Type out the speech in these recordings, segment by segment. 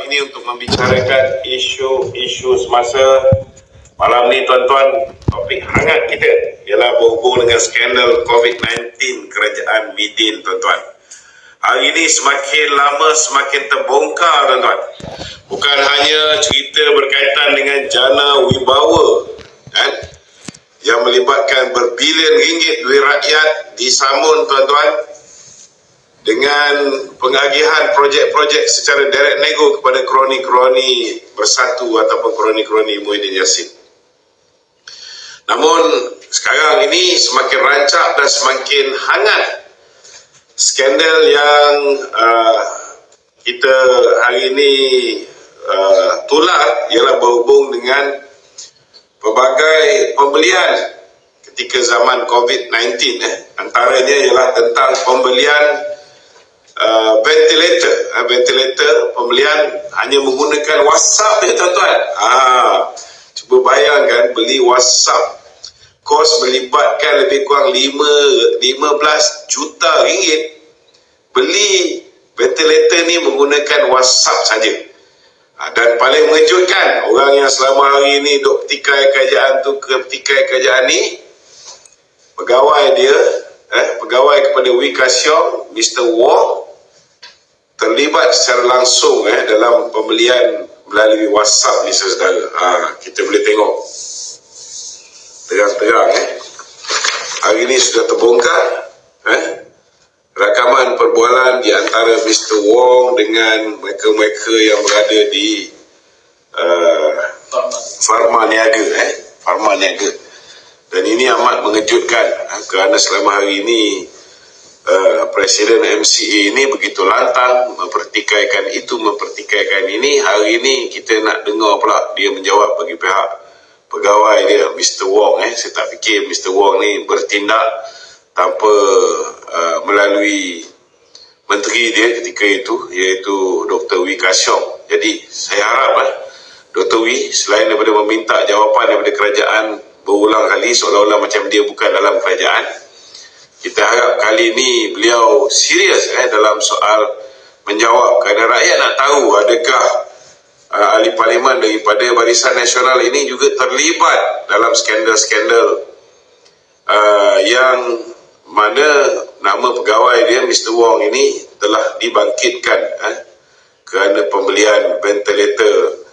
ini untuk membicarakan isu-isu semasa malam ni, tuan-tuan. Topik hangat kita ialah berhubung dengan skandal COVID-19 kerajaan Midin, tuan-tuan. Hari ini semakin lama semakin terbongkar, tuan-tuan. Bukan hanya cerita berkaitan dengan jana wibawa yang melibatkan berbilion ringgit duit rakyat disamun, tuan-tuan, dengan pengagihan projek-projek secara direct nego kepada kroni-kroni Bersatu ataupun kroni-kroni Muhyiddin Yassin. Namun sekarang ini semakin rancak dan semakin hangat skandal yang kita hari ini tular ialah berhubung dengan pelbagai pembelian ketika zaman COVID-19. Antaranya ialah tentang pembelian ventilator, pembelian hanya menggunakan WhatsApp ya, tuan-tuan. Cuba bayangkan beli WhatsApp, kos melibatkan lebih kurang 15 juta ringgit. Beli ventilator ni menggunakan WhatsApp saja. Dan paling mengejutkan, orang yang selama hari ni duk petikai kerajaan tu ke petikai kerajaan ni, pegawai dia, pegawai kepada Wee-Ka Siong, Mr. Wong, terlibat secara langsung dalam pembelian melalui WhatsApp ni, saudara. Kita boleh tengok terang-terang hari ini sudah terbongkar rakaman perbualan di antara Mr. Wong dengan mereka-mereka yang berada di Pharma Niaga. Dan ini amat mengejutkan kerana selama hari ini Presiden MCA ini begitu lantang mempertikaikan itu, mempertikaikan ini. Hari ini kita nak dengar pula dia menjawab bagi pihak pegawai dia, Mr. Wong. Saya tak fikir Mr. Wong ni bertindak tanpa melalui menteri dia ketika itu, iaitu Dr. Wee-Ka Siong. Jadi saya harap Dr. Wee, selain daripada meminta jawapan daripada kerajaan berulang kali seolah-olah macam dia bukan dalam kerajaan, kita harap kali ini beliau serius dalam soal menjawab, kerana rakyat nak tahu adakah ahli parlimen daripada Barisan Nasional ini juga terlibat dalam skandal-skandal yang mana nama pegawai dia, Mr. Wong ini, telah dibangkitkan kerana pembelian ventilator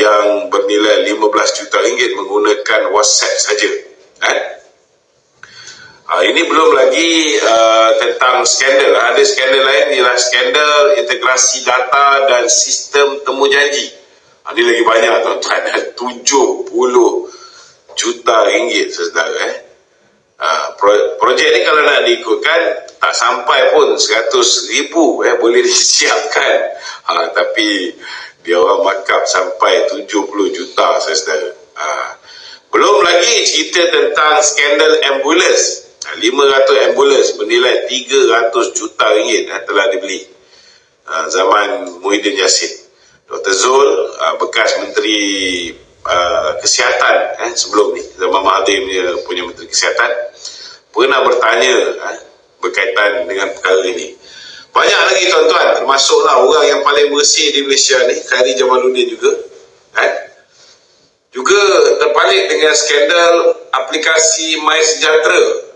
yang bernilai 15 juta ringgit menggunakan WhatsApp saja. Ini belum lagi tentang skandal. Ada skandal lain ialah skandal integrasi data dan sistem temu janji. Ini lagi banyak, tuan-tuan. 70 juta ringgit, saudara. Projek ni kalau nak diikutkan tak sampai pun 100,000 boleh disiapkan. Tapi dia orang markup sampai 70 juta, saudara. Belum lagi cerita tentang skandal ambulans. 500 ambulans bernilai 300 juta ringgit telah dibeli zaman Muhyiddin Yassin. Dr. Zul, bekas Menteri Kesihatan sebelum ni, zaman Mahathir punya Menteri Kesihatan, pernah bertanya berkaitan dengan perkara ini. Banyak lagi, tuan-tuan, termasuklah orang yang paling bersih di Malaysia ni, Khairi Jamaluddin juga terpalit dengan skandal aplikasi MySejahtera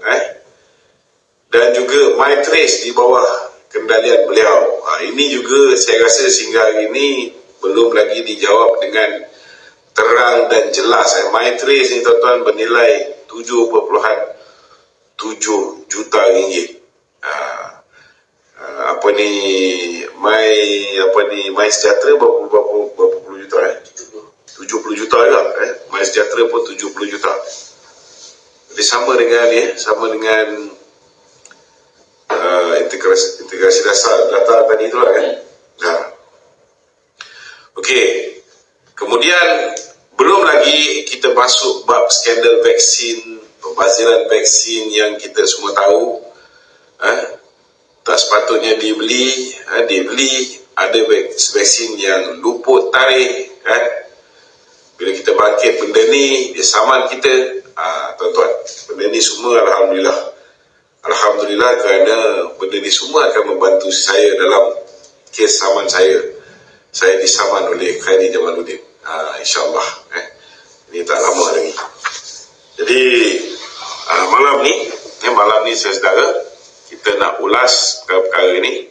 dan juga MyTrace di bawah kendalian beliau. Ini juga saya rasa sehingga hari ini belum lagi dijawab dengan terang dan jelas. MyTrace ni, tuan-tuan, bernilai 7.7 juta ringgit. MySejahtera berapa puluh juta 70 juta juga. MySejahtera pun 70 juta. Jadi sama dengan integrasi dasar data tadi itulah Okey. Kemudian belum lagi kita masuk bab skandal vaksin, pembaziran vaksin yang kita semua tahu tak sepatutnya dibeli. Ada vaksin yang luput tarikh bila kita bangkit benda ni, dia saman kita. Tuan-tuan, benda ni semua Alhamdulillah kerana benda ni semua akan membantu saya dalam kes saman saya. saya disaman oleh Khairi Jamaluddin. InsyaAllah. Ini tak lama lagi. Jadi malam ni saudara, kita nak ulas perkara ini.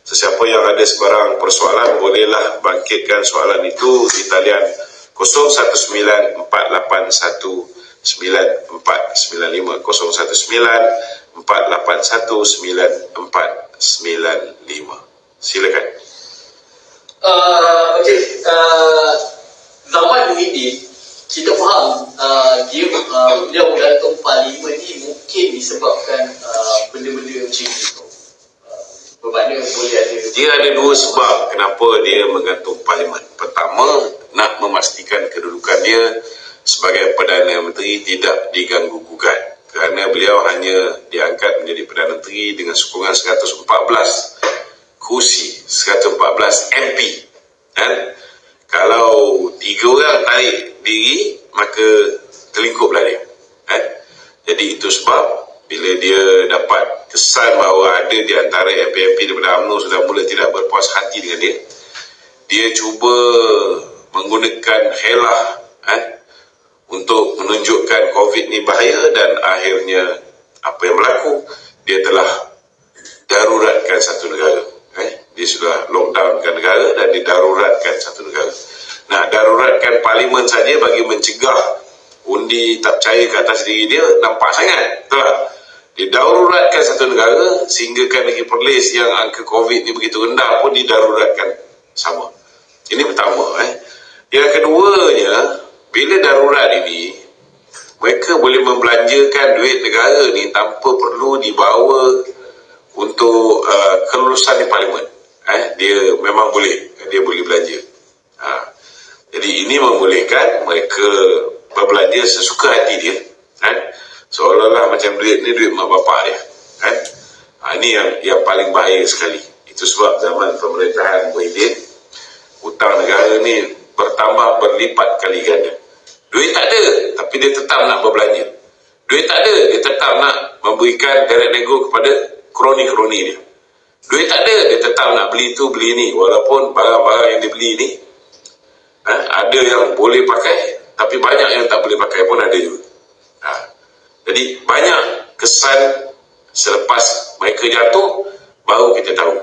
Sesiapa yang ada sebarang persoalan, bolehlah bangkitkan soalan itu di talian 019-481-9495. Silakan. Okey, zaman ini kita faham beliau menggantung parlimen ni mungkin disebabkan benda-benda macam itu. Bermakna boleh ada. Dia ada dua sebab kenapa dia menggantung parlimen. Pertama, nak memastikan kedudukan dia sebagai Perdana Menteri tidak diganggu gugat. Kerana beliau hanya diangkat menjadi Perdana Menteri dengan sokongan 114 kursi, 114 MP. Kalau 3 orang tarik diri, maka terlingkuplah dia. Jadi itu sebab bila dia dapat kesan bahawa ada di antara MP-MP daripada UMNO sudah mula tidak berpuas hati dengan dia, dia cuba menggunakan helah untuk menunjukkan COVID ni bahaya, dan akhirnya apa yang berlaku, dia telah daruratkan satu negara. Dia sudah lockdownkan negara dan didaruratkan satu negara. Nak daruratkan parlimen saja bagi mencegah undi tak percaya ke atas diri dia, nampak sangat, betul tak? Didaruratkan satu negara sehinggakan lagi Perlis yang angka COVID ni begitu rendah pun didaruratkan sama. Ini pertama. Yang keduanya, bila darurat ini, mereka boleh membelanjakan duit negara ni tanpa perlu dibawa untuk kelulusan di parlimen. Dia memang boleh, dia boleh belanja. Jadi ini membolehkan mereka berbelanja sesuka hati dia. Seolah-olah macam duit ni duit mak bapak dia. Ini yang paling bahaya sekali. Itu sebab zaman pemerintahan Muhyiddin, hutang negara ni bertambah berlipat kali ganda. Duit tak ada, tapi dia tetap nak berbelanja. Duit tak ada, dia tetap nak memberikan direct nego kepada kroni-kroni dia. Duit tak ada, dia tetap nak beli tu beli ni, walaupun barang-barang yang dibeli ni ada yang boleh pakai, tapi banyak yang tak boleh pakai pun ada juga. Jadi banyak kesan selepas mereka jatuh baru kita tahu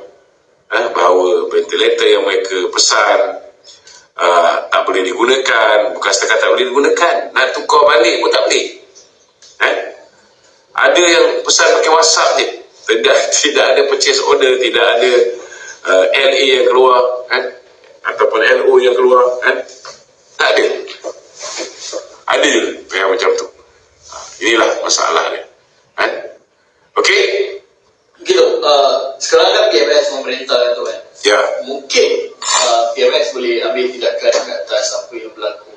bahawa ventilator yang mereka pesan tak boleh digunakan. Bukan setakat tak boleh digunakan, nak tukar balik pun tak boleh. Ada yang pesan pakai WhatsApp je, tidak ada purchase order, tidak ada LA yang keluar ataupun LO yang keluar, tak ada. Ada juga yang macam tu. Inilah masalah dia. Okey. Gitu, sekarang kan PMS memerintah tu kan. Ya. Mungkin PMS boleh ambil tindakan ke atas apa yang berlaku.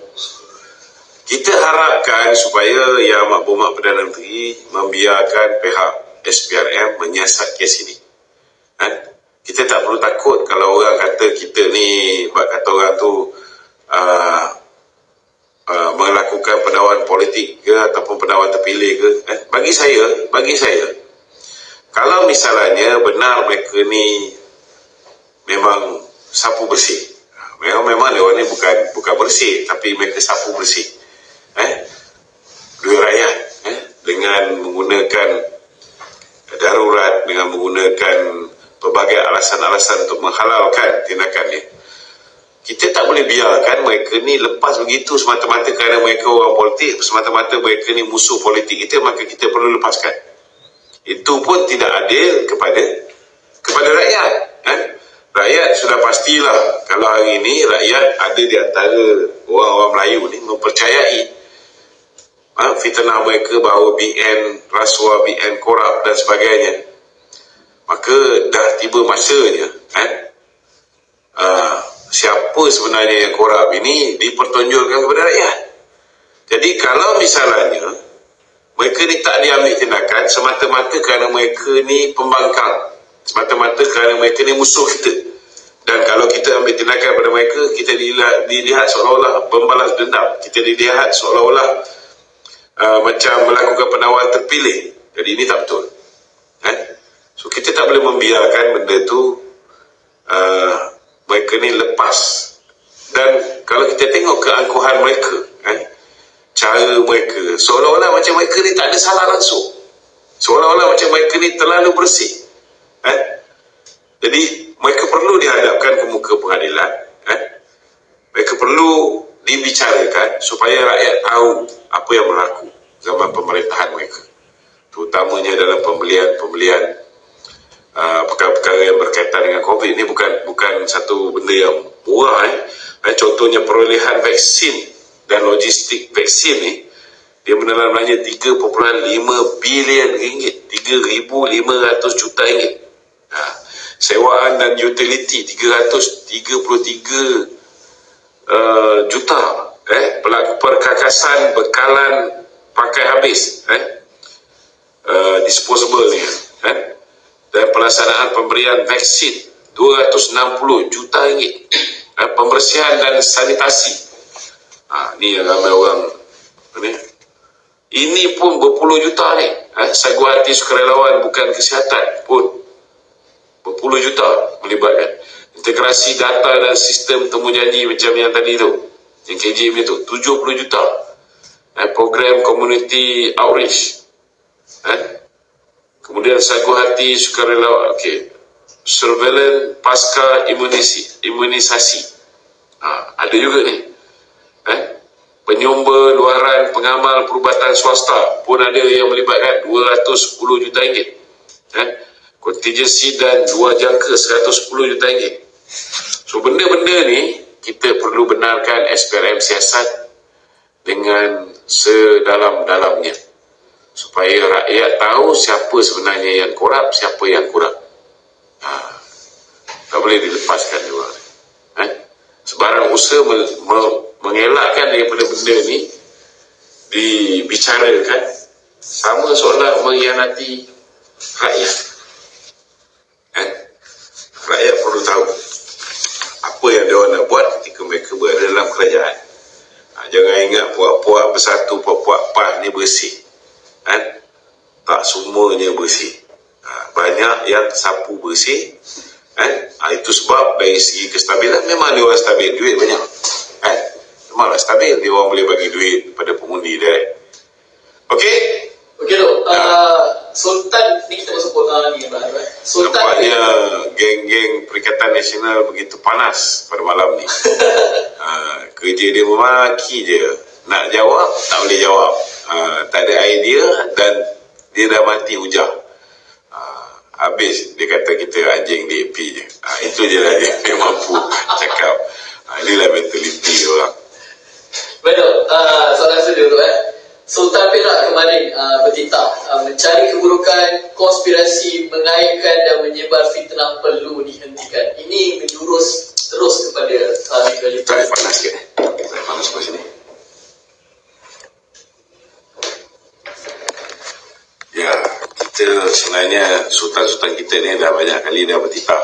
Kita harapkan supaya Yang Amat Berhormat Perdana Menteri membiarkan pihak SPRM menyiasat kes ini. Kita tak perlu takut kalau orang kata kita ni, kata orang tu melakukan pendawan politik ke ataupun pendawan terpilih ke. Bagi saya, kalau misalnya benar mereka ni memang sapu bersih, memang mereka ni bukan bersih, tapi mereka sapu bersih duit rakyat, dengan menggunakan darurat, dengan menggunakan pelbagai alasan-alasan untuk menghalalkan tindakan dia. Kita tak boleh biarkan mereka ni lepas begitu semata-mata kerana mereka orang politik, semata-mata mereka ni musuh politik kita, maka kita perlu lepaskan. Itu pun tidak adil kepada rakyat. Rakyat sudah pastilah kalau hari ini rakyat ada di antara orang-orang Melayu ni mempercayai fitnah mereka bahawa BN rasuah, BN korup dan sebagainya, maka dah tiba masanya siapa sebenarnya yang korup ini dipertonjolkan kepada rakyat. Jadi kalau misalnya mereka ni tak diambil tindakan semata-mata kerana mereka ni pembangkang, semata-mata kerana mereka ni musuh kita, dan kalau kita ambil tindakan pada mereka, kita dilihat seolah-olah membalas dendam, kita dilihat seolah-olah macam melakukan penawar terpilih. Jadi ini tak betul. So kita tak boleh membiarkan benda tu mereka ni lepas. Dan kalau kita tengok keangkuhan mereka, cara mereka, seolah-olah macam mereka ni tak ada salah langsung, seolah-olah macam mereka ni terlalu bersih. Jadi mereka perlu dihadapkan ke muka pengadilan, mereka perlu dibicarakan supaya rakyat tahu apa yang berlaku zaman pemerintahan mereka, terutamanya dalam pembelian perkara-perkara yang berkaitan dengan COVID ni. Bukan satu benda yang murah. Contohnya perolehan vaksin dan logistik vaksin ni, dia menelan belanja 3.5 bilion ringgit, 3,500 juta ringgit. Sewaan dan utility 333 juta. Perkakasan bekalan pakai habis, disposable ni, dan pelaksanaan pemberian vaksin 260 juta ringgit. Pembersihan dan sanitasi, ni yang ramai orang ni. Ini pun berpuluh juta ni. Sagu hati sukarelawan bukan kesihatan pun berpuluh juta melibatkan. Integrasi data dan sistem temu janji macam yang tadi tu, yang KJM itu 70 juta. Program community outreach, kemudian sagu hati sukarelawan, surveillance pasca imunisasi, ada juga ni. Penyumber luaran pengamal perubatan swasta pun ada yang melibatkan 210 juta ringgit. Kontingensi dan luar jangka 110 juta ringgit. So benda-benda ni kita perlu benarkan SPRM siasat dengan sedalam-dalamnya supaya rakyat tahu siapa sebenarnya yang korup, siapa yang kurang. Tak boleh dilepaskan juga. Sebarang usaha mengelakkan daripada benda ni dibicarakan, sama seolah mengkhianati rakyat. Rakyat perlu tahu apa yang dia nak buat ketika mereka berada dalam kerajaan. Jangan ingat puak-puak bersatu, puak-puak PAS ni bersih. Tak semuanya bersih. Banyak yang sapu bersih. Itu sebab dari segi kestabilan memang dia orang stabil, duit banyak. Memanglah stabil, dia orang boleh bagi duit pada pengundi dia. Okey Dok. Sultan ni kita masuk ni Sultan nampaknya geng-geng Perikatan Nasional begitu panas pada malam ni. Kerja dia memaki je, nak jawab tak boleh jawab, tak ada idea, dan dia dah mati hujah. Habis dia kata kita anjing DAP je. Itu je lah dia mampu cakap. Inilah mentaliti dia orang. Betul. Soalan saya dulu Sultan Perak kemarin bertitah mencari keburukan, konspirasi mengaitkan dan menyebar fitnah perlu dihentikan. Ini menjurus terus kepada legalitas. Tak panas sikit. Tak panas sebelah sini. Ya, kita sebenarnya sultan-sultan kita ni dah banyak kali dah bertitah.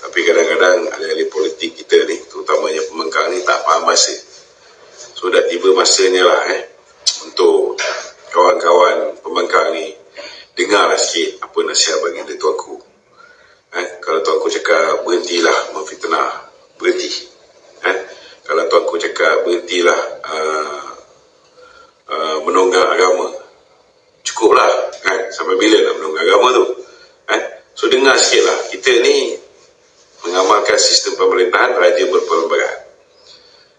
Tapi kadang-kadang ahli-ahli politik kita ni, terutamanya pembangkang ni, tak faham bahasa. So dah tiba masanya lah untuk kawan-kawan pembangkang ni dengarlah sikit apa nasihat bagi dari tuanku. Kalau tuanku cakap berhentilah memfitnah, berhenti. Kalau tuanku cakap berhentilah menonggak agama, cukuplah. Sampai bila nak menonggak agama tu? So dengar sikit lah. Kita ni mengamalkan sistem pemerintahan raja berperlembagaan.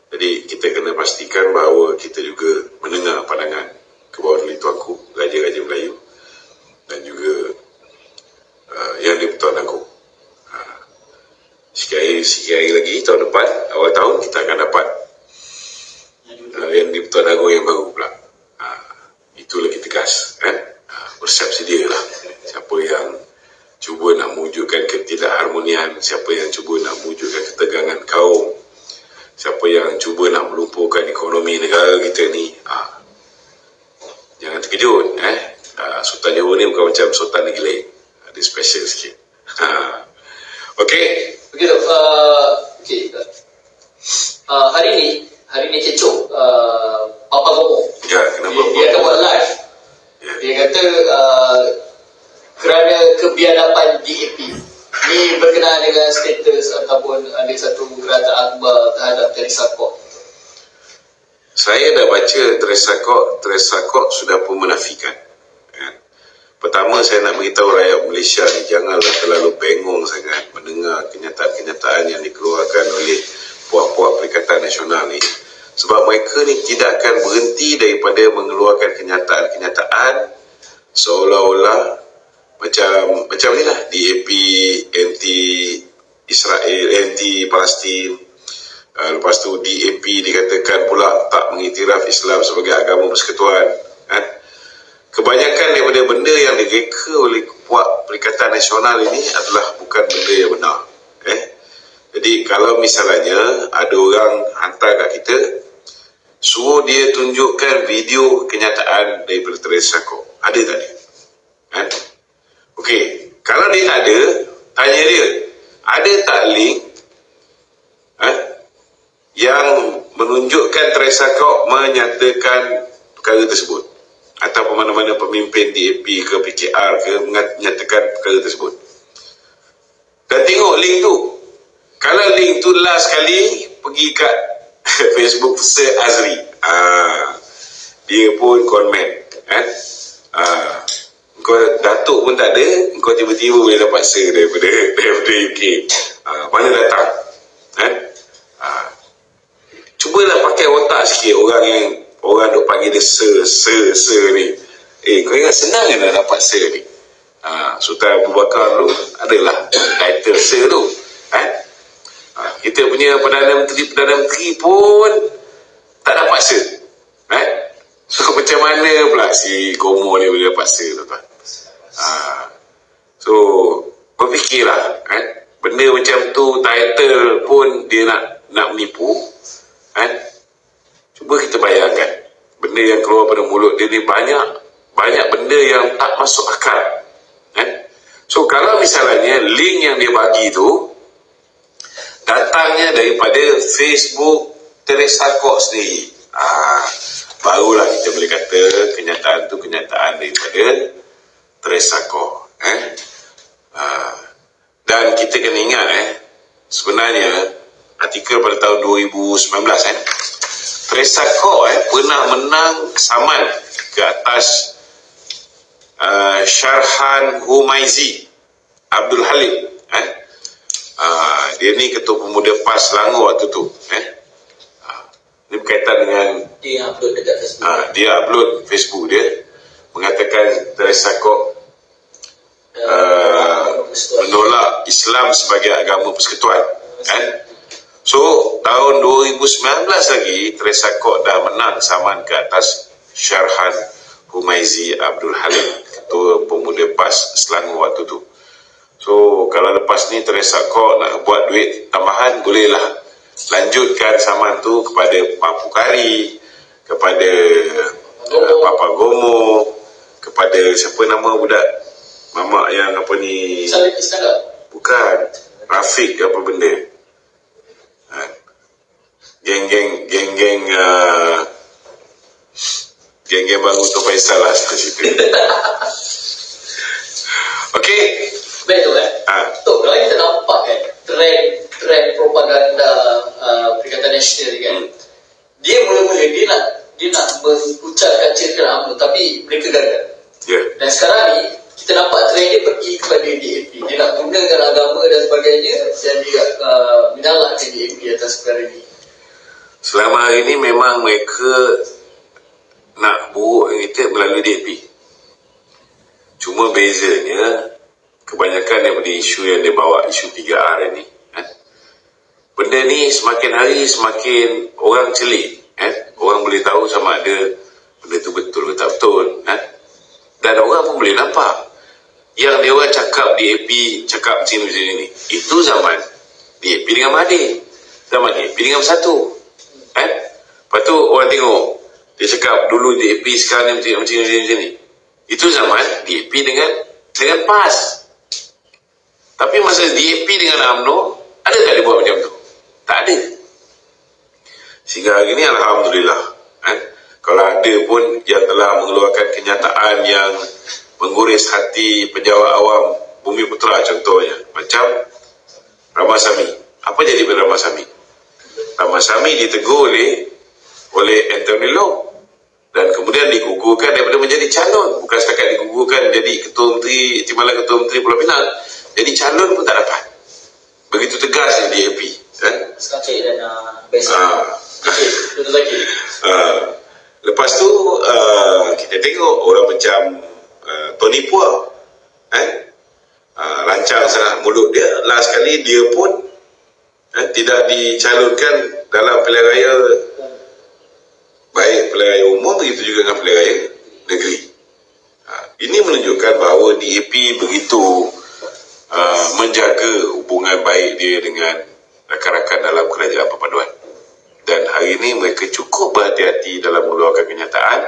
Jadi kita kena pastikan bahawa kita juga mendengar pandangan ke bawah dari tuanku, raja-raja Melayu, dan juga yang di-Pertuan Agong. Sikit hari lagi tahun depan, awal tahun kita akan dapat yang di-Pertuan Agong yang baru pula. Itu lagi tegas. Bersiap sedia lah. Siapa yang cuba nak mewujudkan ketidakharmonian, siapa yang cuba nak mewujudkan ketegangan kaum, siapa yang cuba nak melumpuhkan ekonomi negara kita ni, jangan terkejut. Sultan Johor ni bukan macam Sultan negeri lain, ada special sikit. Okey. Begitu. Hari ni Kecoh Papa Gomo. Ya, kenapa? Dia akan buat live. Ya. Dia kata kerana kebiadaban DAP ni berkenaan berkenaan dengan status ataupun ada satu gerakan akhbar terhadap Teresa Kok? Saya dah baca Teresa Kok sudah pun menafikan. Pertama, saya nak beritahu rakyat Malaysia ni, janganlah terlalu bengong sangat mendengar kenyataan-kenyataan yang dikeluarkan oleh puak-puak Perikatan Nasional ni. Sebab mereka ni tidak akan berhenti daripada mengeluarkan kenyataan-kenyataan seolah-olah macam ni lah, DAP anti-Israel, anti-Palestin. Lepas tu DAP dikatakan pula tak mengiktiraf Islam sebagai agama persekutuan. Kebanyakan daripada benda yang direka oleh puak Perikatan Nasional ini adalah bukan benda yang benar. Jadi kalau misalnya ada orang hantar kat kita, suruh dia tunjukkan video kenyataan daripada Teresa Kok. Ada tak dia? Okey, kalau dia tak ada, tanya dia, ada tak link yang menunjukkan Teresa Kok menyatakan perkara tersebut? Atau mana-mana pemimpin DAP ke PKR ke menyatakan perkara tersebut. Dan tengok link tu. Kalau link tu last kali pergi kat Facebook Sir Azri, dia pun komen, kau Datuk pun tak ada, kau tiba-tiba boleh dapat Sir daripada UK. Mana datang? Cubalah pakai otak sikit orang duk panggil dia Sir ni. Kau ingat senang kan nak dapat Sir ni? Sultan Abu Bakar tu adalah title Sir tu. Kita punya Perdana Menteri pun tak dapat Sir. So macam mana pula si Gomo ni boleh dapat Sir, tuan-tuan? So berfikirlah, benda macam tu, title pun dia nak menipu. Cuba kita bayangkan, benda yang keluar pada mulut dia ni banyak benda yang tak masuk akal. So kalau misalnya link yang dia bagi tu datangnya daripada Facebook Teresa Kok sendiri, barulah kita boleh kata kenyataan tu kenyataan daripada Teresa Kok. Dan kita kena ingat, sebenarnya artikel pada tahun 2019, Teresa Kok pernah menang saman ke atas Syarhan Humaizi Abdul Halim. Dia ni ketua pemuda PAS Selangor waktu tu. Ini berkaitan dengan Dia upload dekat Facebook. Dia upload Facebook dia mengatakan Teresa Kok menolak Islam sebagai agama persekutuan. So tahun 2019 lagi Teresa Kok dah menang saman ke atas Syarhan Humaizi Abdul Halim, ketua pemuda PAS Selangor waktu tu. So kalau lepas ni Teresa Kok nak buat duit tambahan, bolehlah lanjutkan saman tu kepada Pak Pukari, kepada Papa Gomo, kepada siapa nama budak mamak yang apa ni, bukan Rafiq apa benda, geng-geng baru tu Faisal lah situ. Okey. Baik tu kan. Kalau kita nampak kan trend propaganda Perikatan Nasional ni kan. Dia mula-mula dia nak mengucapkan cerita UMNO tapi mereka gagal. Dan sekarang ni kita nampak trend dia pergi kepada DAP. Dia nak gunakan agama dan sebagainya dan dia menyalahkan DAP atas perkara ni. Selama hari ini memang mereka nak buruk kita melalui DAP. Cuma bezanya kebanyakan daripada isu yang dia bawa, isu 3R ini, benda ni semakin hari semakin orang celik. Orang boleh tahu sama ada benda tu betul ke tak betul. Dan orang pun boleh nampak yang dia orang cakap DAP cakap macam ni, itu zaman DAP dengan Mahathir, zaman DAP dengan Bersatu. Lepas tu orang tengok dia cakap dulu DAP sekarang ni macam ni. Itu zaman DAP dengan PAS. Tapi masa DAP dengan UMNO, ada tak dia buat macam tu? Tak ada. Sehingga hari ni Alhamdulillah, kalau ada pun yang telah mengeluarkan kenyataan yang mengguris hati pejabat awam Bumi Putra contohnya, macam Ramasamy. Apa jadi pada Ramasamy? Ramasamy ditegur oleh Anthony Loh dan kemudian digugurkan daripada menjadi calon. Bukan setakat digugurkan jadi ketua menteri, timbalan ketua menteri Pulau Pinang, jadi calon pun tak dapat. Begitu tegasnya DAP. Sekacik dan biasa. Lepas tu kita tengok orang macam Tony Puah, lancang sangat mulut dia. Last kali dia pun tidak dicalonkan dalam pilihan raya, baik pilihan raya umum begitu juga dengan pilihan raya negeri. Ini menunjukkan bahawa DAP begitu menjaga hubungan baik dia dengan rakan-rakan dalam kerajaan perpaduan. Dan hari ini mereka cukup berhati-hati dalam mengeluarkan kenyataan.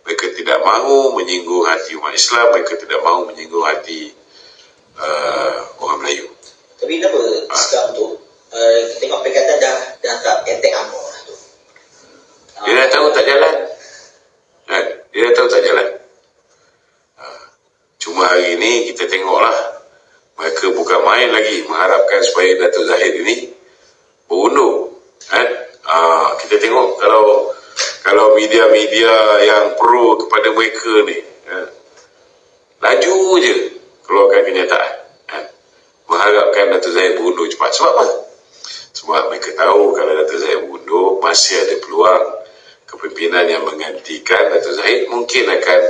Mereka tidak mahu menyinggung hati umat Islam, mereka tidak mahu menyinggung hati orang Melayu. Tapi kenapa sekarang tu kita tengok Perikatan dah tak attack UMNO lah tu. Dia dah tahu tak jalan. Dia dah tahu tak jalan. Cuma hari ini kita tengoklah, mereka bukan main lagi mengharapkan supaya Datuk Zahid ini berundur. Kita tengok kalau media-media yang pro kepada mereka ni laju je keluarkan kenyataan mengharapkan Datuk Zahid berundur cepat. Sebab apa? Sebab mereka tahu kalau Datuk Zahid berundur, masih ada peluang kepimpinan yang menggantikan Datuk Zahid mungkin akan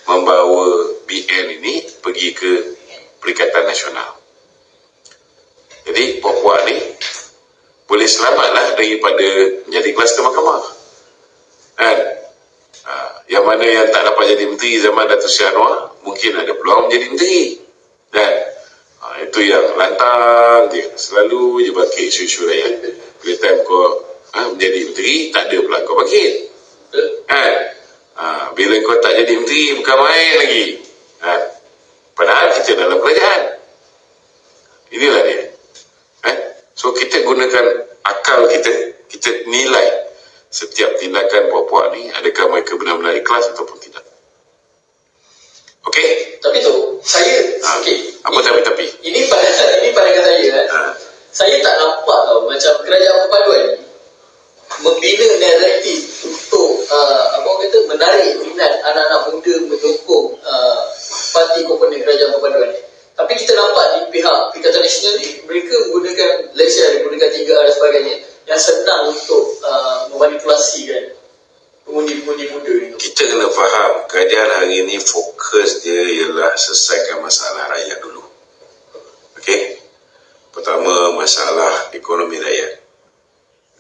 membawa BN ini pergi ke Perikatan Nasional. Jadi Puak-puak ni boleh selamatlah daripada menjadi kluster mahkamah. Yang mana yang tak dapat jadi menteri zaman Datuk Seri Anwar mungkin ada peluang menjadi menteri. Itu yang lantang dia, selalu je bangkit isu-isu rakyat. Bila time kau menjadi menteri, tak ada pula kau bangkit. Bila kau tak jadi menteri, bukan main lagi. Padahal kita dalam kerajaan. Inilah dia. So kita gunakan akal kita, kita nilai setiap tindakan puak-puak ni, adakah mereka benar-benar ikhlas ataupun tidak. Okey? Tapi tu, saya apa tapi? Ini pandangan saya Saya tak nampak tau macam kerajaan perpaduan ni membina naratif untuk menarik minat anak-anak muda menyokong parti komponen kerajaan perpaduan ni. Tapi kita nampak di pihak Perikatan Nasional ni, mereka menggunakan legend, menggunakan 3R dan sebagainya yang senang untuk memanipulasikan pengundi-pengundi muda ni. Kita kena faham, kerajaan hari ini fokus dia ialah selesaikan masalah rakyat dulu. Okey? Pertama, masalah ekonomi rakyat.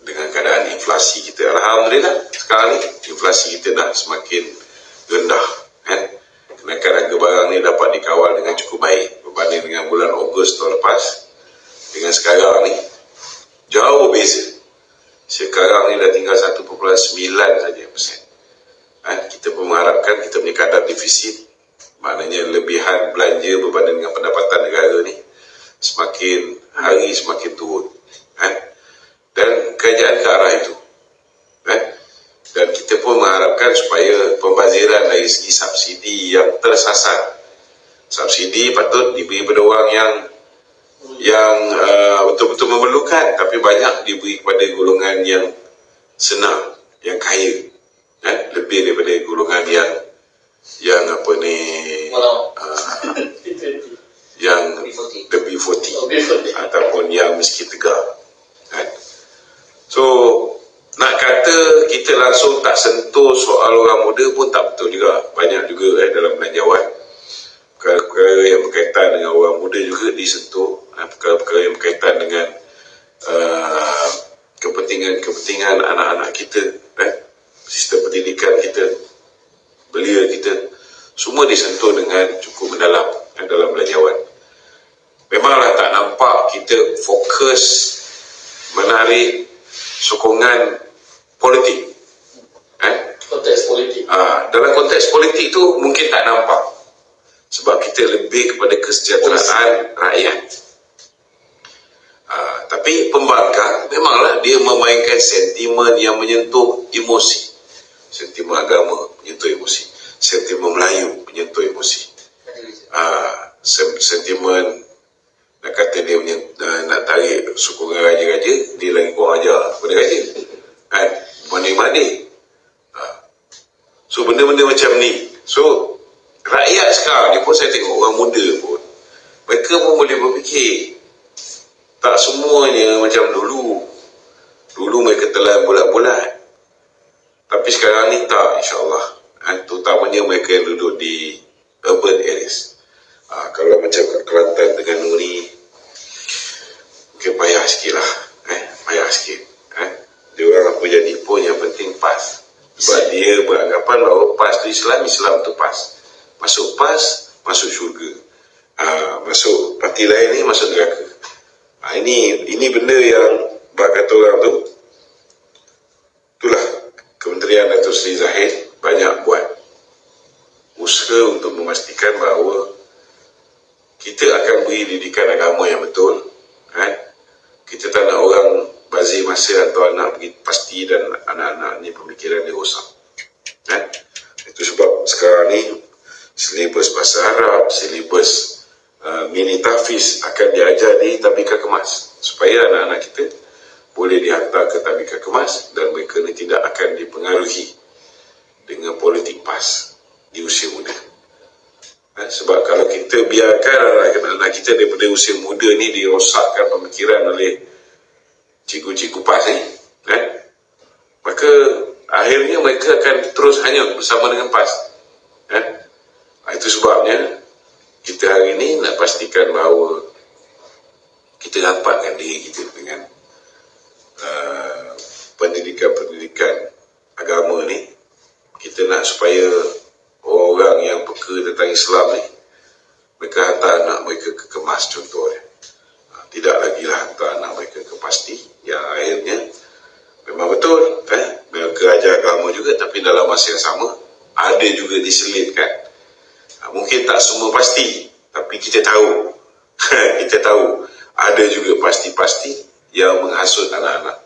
Dengan keadaan inflasi kita, alhamdulillah sekarang ni inflasi kita dah semakin rendah. Kenaikan harga barang ni dapat dikawal dengan cukup baik berbanding dengan bulan Ogos tahun lepas. Dengan sekarang ni jauh beza. Sekarang ni dah tinggal 1.9 saja persen. Kita pun mengharapkan kita punya kadar defisit, maknanya lebihan belanja berbanding dengan pendapatan negara ni semakin hari semakin turun. Dan kerajaan ke arah itu. Dan kita pun mengharapkan supaya pembaziran dari segi subsidi yang tersasar. Subsidi patut diberi pada orang yang betul-betul memerlukan, tapi banyak diberi kepada golongan yang senang, yang kaya, lebih daripada golongan yang yang the B40 ataupun yang miskin tegar. So nak kata kita langsung tak sentuh soal orang muda pun tak betul juga. Banyak juga dalam belanjawan perkara-perkara yang berkaitan dengan orang muda juga disentuh. Perkara-perkara yang berkaitan dengan kepentingan anak-anak kita, sistem pendidikan kita, belia kita, semua disentuh dengan cukup mendalam dalam belanjawan. Memanglah tak nampak kita fokus menarik sokongan politik. Konteks politik. Dalam konteks politik tu mungkin tak nampak, sebab kita lebih kepada kesejahteraan rakyat. Tapi pembangkang memanglah dia memainkan sentimen yang menyentuh emosi. Sentimen agama menyentuh emosi, sentimen Melayu menyentuh emosi, sentimen Nak kata dia punya nak tarik sokongan raja-raja, dia lagi kurang ajar pada raja. Kan? Mana-mana. So benda-benda macam ni. So rakyat sekarang ni pun saya tengok orang muda pun, mereka pun boleh berfikir. Tak semuanya macam dulu. Dulu mereka telan bulat-bulat. Tapi sekarang ni tak, insyaAllah. Terutamanya mereka yang duduk di urban areas. Kalau macam kat Kelantan, Terengganu ni, mungkin payah sikit lah. Payah sikit. Dia orang apa jadi pun yang penting PAS. Sebab dia beranggapan bahawa PAS tu Islam tu PAS. Masuk PAS, masuk syurga. Masuk parti lain ni, masuk neraka. Ini benda yang bak kata orang tu, itulah Kementerian Datuk Seri Zahid banyak buat usaha untuk memastikan bahawa kita akan beri didikan agama yang betul. Kita tak nak orang bazir masa atau anak pergi pasti dan anak-anak ni pemikiran dia rosak. Itu sebab sekarang ni silibus bahasa Arab, silibus mini tahfiz akan diajar di Tabika Kemas, supaya anak-anak kita boleh dihantar ke Tabika Kemas dan mereka ni tidak akan dipengaruhi dengan politik PAS di usia muda. Sebab kalau kita biarkan anak-anak kita daripada usia muda ni dirosakkan pemikiran oleh cikgu-cikgu PAS ni, maka akhirnya mereka akan terus hanyut bersama dengan PAS. Itu sebabnya kita hari ini nak pastikan bahawa kita rapatkan diri kita dengan pendidikan-pendidikan agama ni. Kita nak supaya orang yang peka tentang Islam ni, mereka hantar anak mereka ke Kemas contohnya. Tidak lagi lah hantar anak mereka ke pasti, yang akhirnya memang betul mereka ajar agama juga, tapi dalam masa yang sama ada juga diselitkan. Mungkin tak semua pasti, tapi kita tahu kita tahu ada juga pasti-pasti yang menghasut anak-anak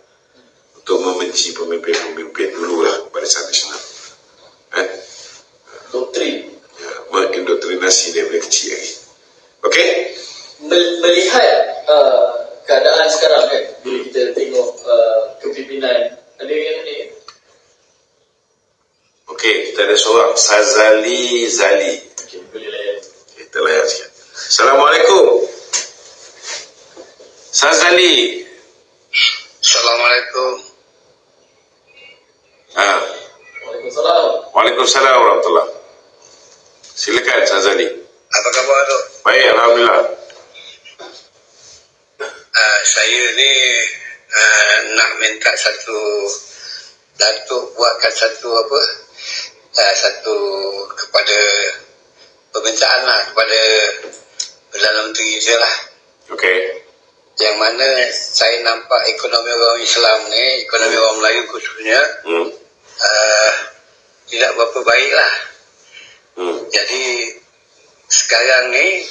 untuk membenci pemimpin-pemimpin dululah Barisan Nasional. Doktrin. Mengindoktrinasi daripada kecil lagi. Okey? Melihat keadaan sekarang kan, bila kita tengok kepimpinan, ada yang ni. Okey, kita ada seorang Sazali Zali. Okey, boleh layan. Kita layan sikit. Assalamualaikum. Sazali. Assalamualaikum. Waalaikumsalam. Waalaikumsalam warahmatullahi. Silakan Sazali. Apa khabar tu? Baik, alhamdulillah. Saya ni nak minta satu, Datuk buatkan satu satu kepada permintaan lah kepada Perdana Menteri saya lah. Okey. Yang mana saya nampak ekonomi orang Islam ni, ekonomi orang Melayu khususnya, tidak berapa baik lah. Jadi sekarang ni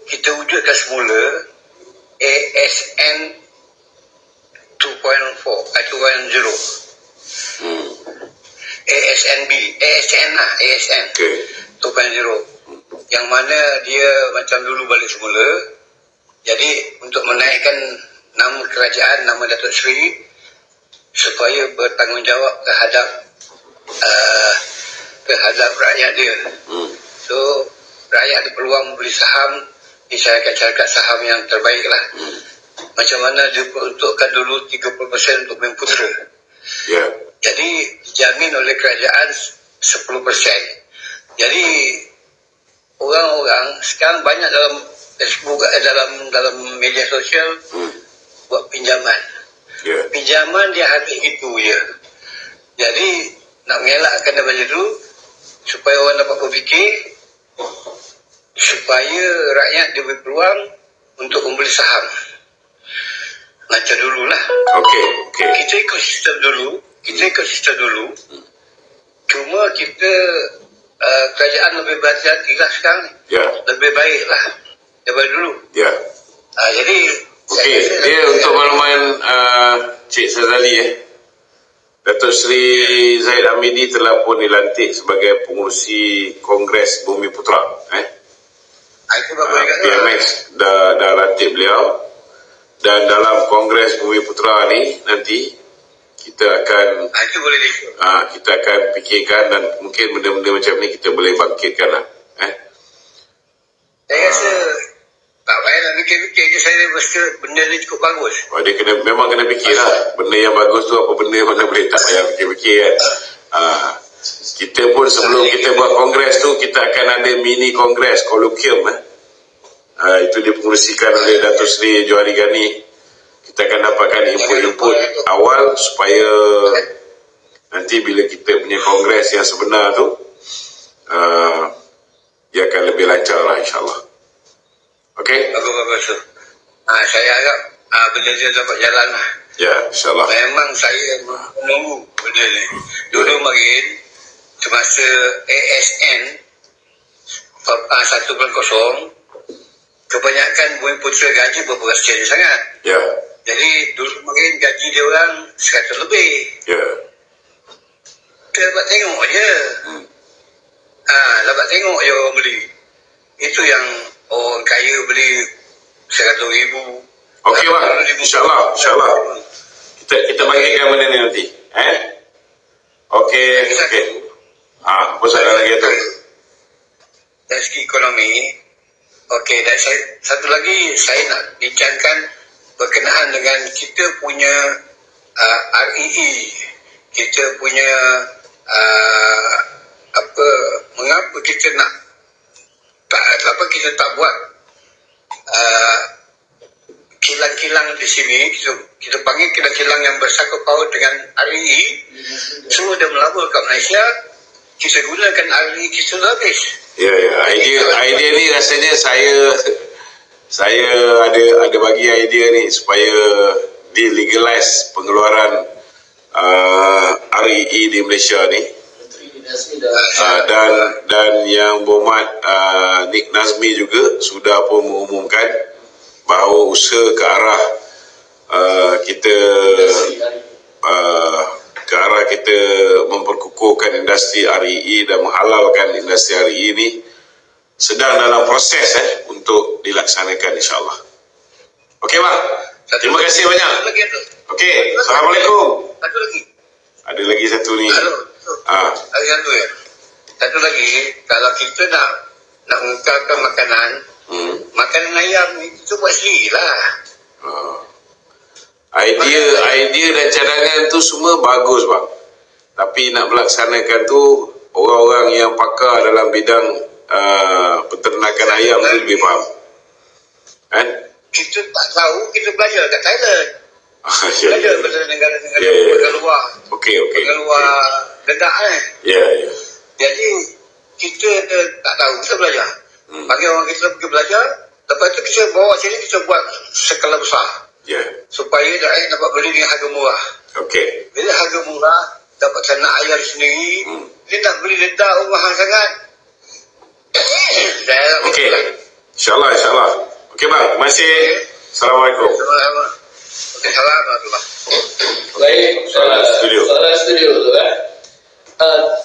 kita wujudkan semula ASN 2.0 ASN Okey. 2.0, yang mana dia macam dulu balik semula. Jadi untuk menaikkan nama kerajaan, nama Datuk Seri, supaya bertanggungjawab terhadap rakyat dia. So rakyat ada peluang membeli saham di syarikat-syarikat saham yang terbaik lah. Macam mana dia peruntukkan dulu 30% untuk memputera. Ya. Jadi dijamin oleh kerajaan 10%. Jadi orang-orang sekarang banyak dalam Facebook, dalam media sosial buat pinjaman. Ya. Pinjaman dia habis gitu je. Jadi nak mengelakkan daripada itu, supaya orang dapat berfikir, supaya rakyat diberi peluang untuk membeli saham. Macam dululah. Okey. Kita ikut sistem dulu. Cuma kita kerajaan lebih berhati-hati lah sekarang. Ya. Lebih baik lah daripada dulu. Ya. Jadi Okey, dia untuk makluman Cik Sazali Datuk Seri Zahid Hamidi telah pun dilantik sebagai pengurusi Kongres Bumi Putra. Itu boleh kata. PMX dah lantik beliau, dan dalam Kongres Bumi Putera ni nanti kita akan Itu boleh dikut. kita akan fikirkan, dan mungkin benda-benda macam ni kita boleh bangkitkan lah. Saya rasa tak payah nak fikir-fikir je, saya rasa benda ni cukup bagus. Dia memang kena fikir lah. Benda yang bagus tu apa benda mana boleh tak payah fikir-fikir kan. Kita pun sebelum kita buat kongres tu, kita akan ada mini kongres, kolokium. Itu dipengerusikan oleh Datuk Seri Johari Ghani. Kita akan dapatkan input-input awal supaya nanti bila kita punya kongres yang sebenar tu, dia akan lebih lancar lah, insyaAllah. Okey? Bagus-bagus tu. Saya harap benda dia dapat jalan lah. Ya, insyaAllah. Memang saya menunggu benda ni. Dulu makin semasa ASN 1.0, kebanyakan Bumi Putera gaji berberas sangat. Ya. Jadi dulu makin gaji dia orang 100 lebih. Ya. Kita dapat tengok je. Dapat tengok je orang beli. Itu yang orang kaya beli 100,000. Okey bang, insyaAllah. Kita bagikan benda ni nanti. Okey. Apa soalan lagi tu? Dari segi ekonomi, okey, dan satu lagi saya nak bincangkan berkenaan dengan kita punya REE, kita punya mengapa kita tak buat kilang-kilang di sini, kita panggil kilang-kilang yang bersangkut paut dengan REE. Semua dah melabur kat Malaysia, kita gunakan REE kita habis. Ya. Idea ni rasanya saya ada bagi idea ni supaya di-legalize pengeluaran REE di Malaysia ni. Dan yang berhormat Nik Nazmi juga sudah pun mengumumkan bahawa usaha ke arah kita memperkukuhkan industri REE dan menghalalkan industri REE ini sedang dalam proses untuk dilaksanakan, insyaAllah. Okey bang, terima kasih banyak. Okey, Assalamualaikum. Satu lagi. Ada lagi satu ni. Ada satu ya. Satu lagi, kalau kita nak mengekalkan makanan ayam ni, kita buat sendiri lah. Idea dan cadangan tu semua bagus bang, tapi nak melaksanakan tu orang-orang yang pakar dalam bidang peternakan ayam tu lebih faham kan? Kita tak tahu, kita belajar kat Thailand. Belajar daripada negara-negara pegang luar. Okey. Pegang luar dedak Ya. Jadi kita tak tahu, kita belajar. Bagi orang kita pergi belajar, lepas tu kita bawa sini, kita buat skala besar. Ya. Supaya rakyat dapat beli dengan harga murah. Okey. Bila harga murah, dapat ternak ayam sendiri, dia tak beli dedak mahal sangat. Okey. InsyaAllah. Okey bang, terima kasih. Assalamualaikum. Okey, Assalamualaikum. Baik, soalan studio tu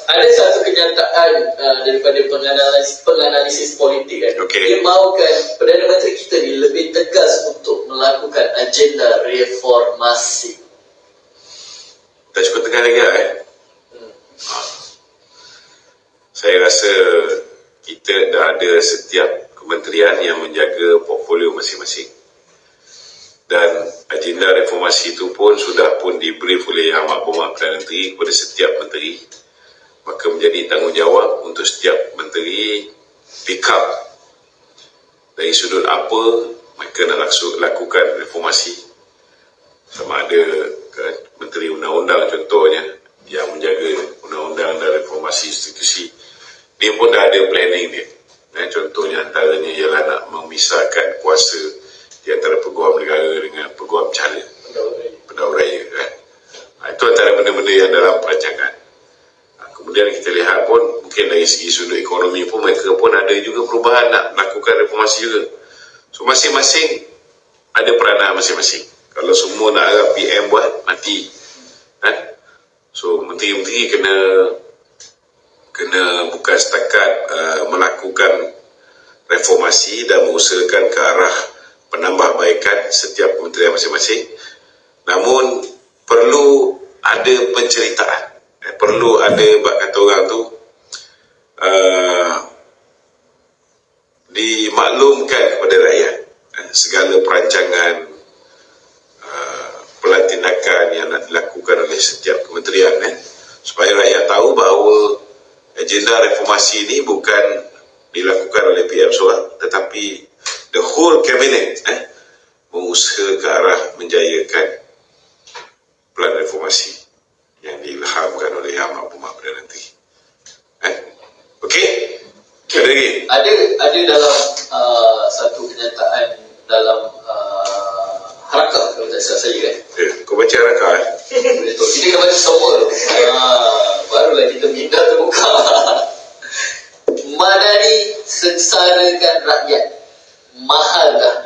ada satu kenyataan daripada penganalisis politik kan. Dia mahukan Perdana Menteri kita ni lebih tegas untuk melakukan agenda reformasi. Tak cukup tegas lagi Saya rasa kita dah ada setiap kementerian yang menjaga portfolio masing-masing, dan agenda reformasi itu pun sudah pun dibrief oleh Yang Amat Berhormat Perdana Menteri kepada setiap menteri. Maka menjadi tanggungjawab untuk setiap menteri pick up dari sudut apa mereka nak lakukan reformasi. Sama ada menteri undang-undang contohnya yang menjaga undang-undang dan reformasi institusi, dia pun dah ada planning dia. Contohnya antaranya ialah nak memisahkan kuasa di antara peguam negara dengan peguam cala, pendahulu raya itu antara benda-benda yang dalam perancangan. Kemudian kita lihat pun mungkin dari segi sudut ekonomi pun mereka pun ada juga perubahan nak melakukan reformasi juga. So masing-masing ada peranan masing-masing. Kalau semua nak harap PM buat, mati So menteri-menteri kena bukan setakat melakukan reformasi dan mengusahakan ke arah penambahbaikan setiap kementerian masing-masing. Namun perlu ada penceritaan, perlu ada bak kata orang tu dimaklumkan kepada rakyat segala perancangan pelantikan yang nak dilakukan oleh setiap kementerian, supaya rakyat tahu bahawa agenda reformasi ini bukan dilakukan oleh PM seorang, tetapi the whole cabinet mengusaha ke arah menjayakan plan reformasi yang diilhamkan oleh Yang Maha Perdana Menteri. Okey? Ada lagi? Ada dalam satu kenyataan dalam Harakah, kalau tak salah saya kan. Kau baca Harakah Kita kan baca semua tu. Barulah kita minta terbuka. Madani sengsarakan rakyat. Mahal dah.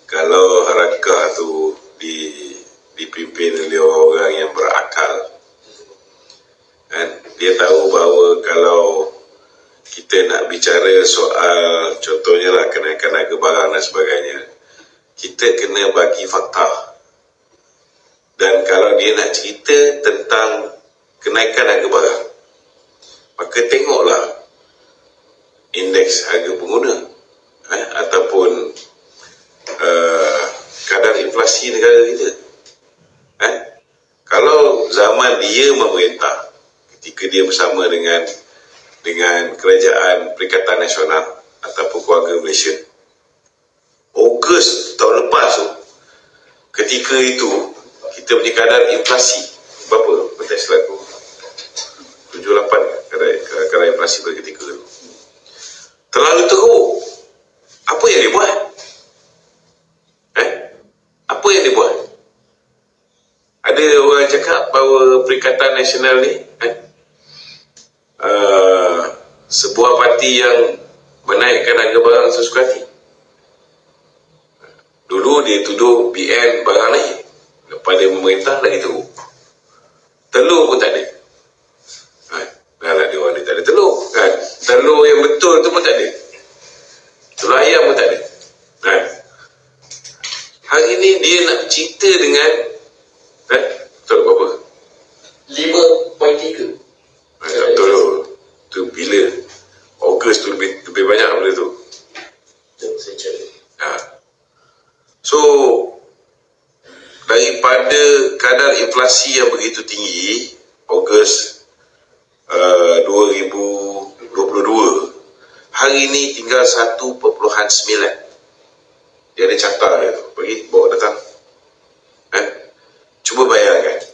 Kalau Harakah tu dipimpin oleh orang yang berakal, dia tahu bahawa kalau kita nak bicara soal contohnya lah kenaikan harga barang dan sebagainya, kita kena bagi fakta. Dan kalau dia nak cerita tentang kenaikan harga barang, maka tengoklah indeks harga pengguna ataupun kadar inflasi negara kita. Kalau zaman dia memerintah, ketika dia bersama dengan Kerajaan Perikatan Nasional ataupun Keluarga Malaysia, Ogos tahun lepas tu, ketika itu kita punya kadar inflasi berapa? Betul selaku 78 kadar inflasi pada ketika itu. Terlalu teruk. Apa yang dia buat? Apa yang dia buat? Ada orang cakap bahawa Perikatan Nasional ni sebuah parti yang menaikkan harga barang sesuka hati. Dulu dia tuduh BN barang naik, lepas dia memerintah lagi teruk. Telur pun tak ada. Dah dia orang ni tak ada telur kan. Telur yang betul tu pun tak ada. Telur ayam pun tak ada. Hari ni dia nak cerita dengan betul berapa? 5.3. Betul tu bila Ogos tu lebih banyak benda tu. Saya cari. So daripada kadar inflasi yang begitu tinggi Ogos 2022, hari ini tinggal 1.9. Dia ada carta dia tu, pergi bawa datang. Cuba bayangkan,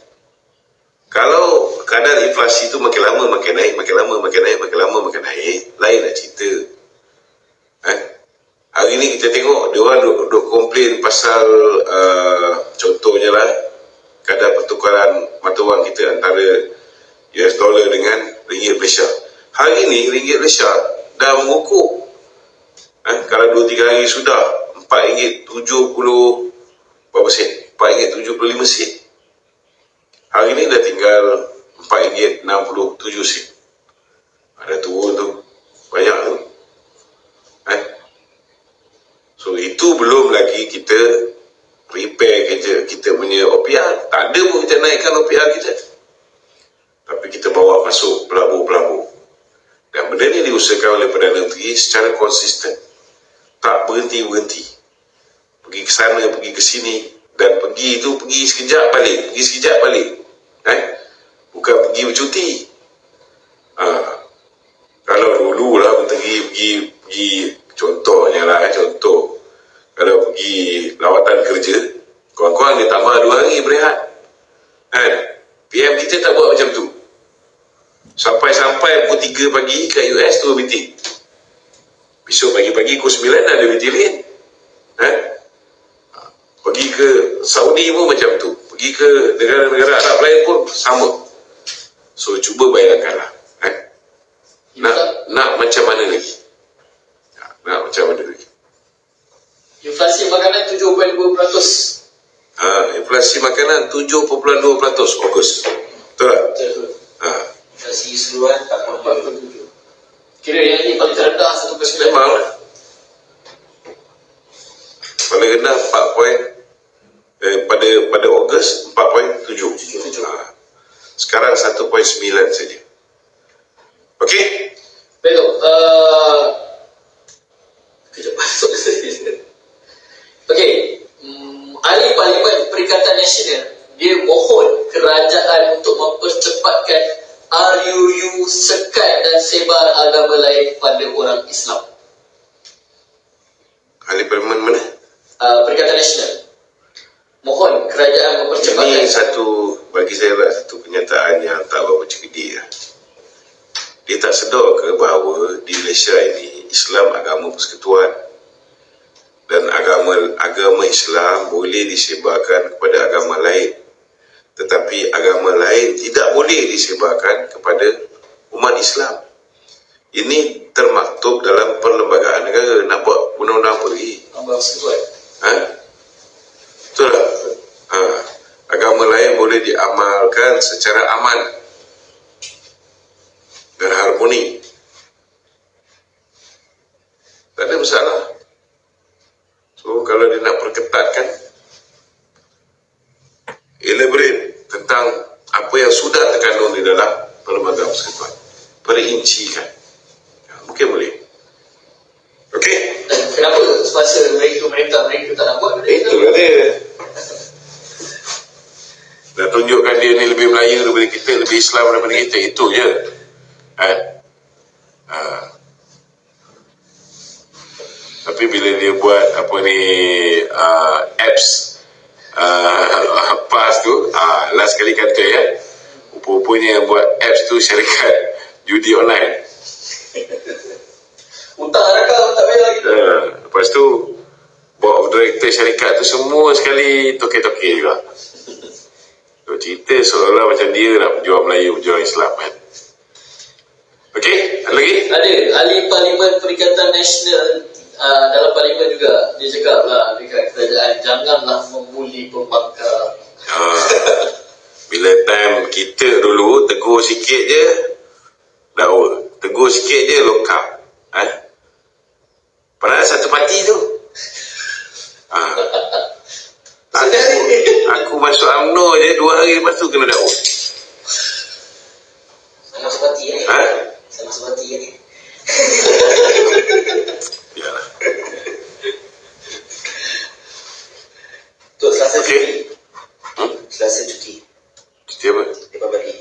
kalau kadar inflasi tu makin lama makin naik, makin lama makin naik, makin lama makin naik, lain nak cerita. Hari ni kita tengok dia orang duk komplain pasal contohnya lah kadar pertukaran mata wang kita antara US dollar dengan ringgit Malaysia. Hari ni ringgit Malaysia dah mengukuh. Kalau 2-3 hari sudah RM4.70 berapa sen? RM4.75 sen. Hari ni dah tinggal RM4.67 sen. Ada turun tu banyak tu. So itu belum lagi kita repair kita punya OPR. Tak ada pun kita naikkan OPR kita, tapi kita bawa masuk pelabur-pelabur. Dan benda ni diusahakan oleh Perdana Menteri secara konsisten, tak berhenti-berhenti, pergi ke sana, pergi ke sini. Dan pergi sekejap balik, pergi sekejap balik. Bukan pergi bercuti. Kalau dulu lah menteri pergi contohnya lah, contoh kalau pergi lawatan kerja, kurang-kurang dia tambah 2 hari berehat. PM kita tak buat macam tu. Sampai pukul 3 pagi kat US tu meeting. Besok pagi-pagi pukul 9 ada meeting lain. Pergi ke Saudi pun macam tu, pergi ke negara-negara Arab lain pun sama. So cuba bayangkanlah, nak macam mana lagi? Nak macam mana lagi? Inflasi makanan 7.2%. Inflasi makanan 7.2% Ogos. Betul tak? Betul. Inflasi keseluruhan 4.7. Kira yang ini paling terendah 1.9. Memang paling rendah 4 poin pada Ogos 4.7. Sekarang 1.9 saja. Okey. Betul. Kejap masuk saya. Okey. Ahli Parlimen Perikatan Nasional dia mohon kerajaan untuk mempercepatkan RUU sekat dan sebar agama lain pada orang Islam. Ahli Parlimen mana? Perikatan Nasional mohon kerajaan mempercepatkan. Ini bagi saya satu kenyataan yang tak berapa cerdik. Dia tak sedar ke bahawa di Malaysia ini Islam agama persekutuan dan agama Islam boleh disebarkan kepada agama lain, tetapi agama lain tidak boleh disebarkan kepada umat Islam. Ini termaktub dalam Perlembagaan Negara. Nak buat undang-undang apa lagi? Agama persekutuan. Betul tak? Agama lain boleh diamalkan secara aman dan harmoni. Tak ada masalah. So kalau dia nak perketatkan, elaborate tentang apa yang sudah terkandung di dalam Perlembagaan Persekutuan, perincikan, mungkin boleh. Okey. Kenapa semasa mereka tak nak buat benda itu? Itulah dia. Dah tunjukkan dia ni lebih Melayu daripada kita, lebih Islam daripada kita. Itu je. Tapi bila dia buat apps PAS tu, last kali kata ya, rupa-rupanya buat apps tu syarikat judi online. Hutang rakam tak bayar lagi. Lepas tu board of director syarikat tu semua sekali toke-toke juga. So, cerita seolah macam dia nak berjuang Melayu, berjuang Islam kan. Okey, ada lagi? Ada ahli Parlimen Perikatan Nasional dalam Parlimen juga dia cakap lah dekat kerajaan, janganlah membuli pembangkang. Bila time kita dulu tegur sikit je daun, tegur sikit je lokap. Padahal satu parti tu. Aku masuk UMNO je 2 hari lepas tu kena daun. Sama seperti ni. Sama seperti ni. Yalah. Tu Selasa Okey. cuti. Selasa cuti. Cuti apa? Di Bali.